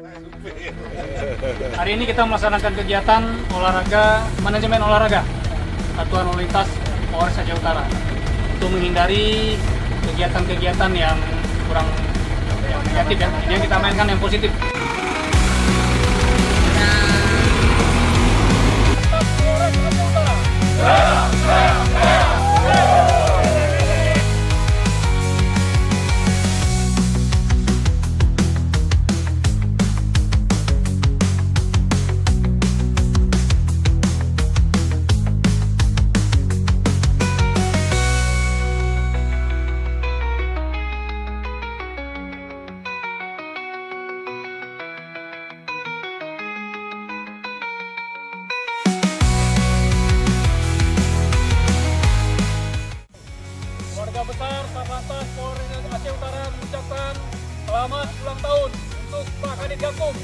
Hari ini kita melaksanakan kegiatan olahraga, manajemen olahraga Satuan Soliditas Polres Aceh Utara untuk menghindari kegiatan-kegiatan yang kurang negatif ya. Jadi kita mainkan yang positif. Keluarga besar Satlantas Polres Aceh Utara mengucapkan selamat ulang tahun untuk Pak Kadit Gakum.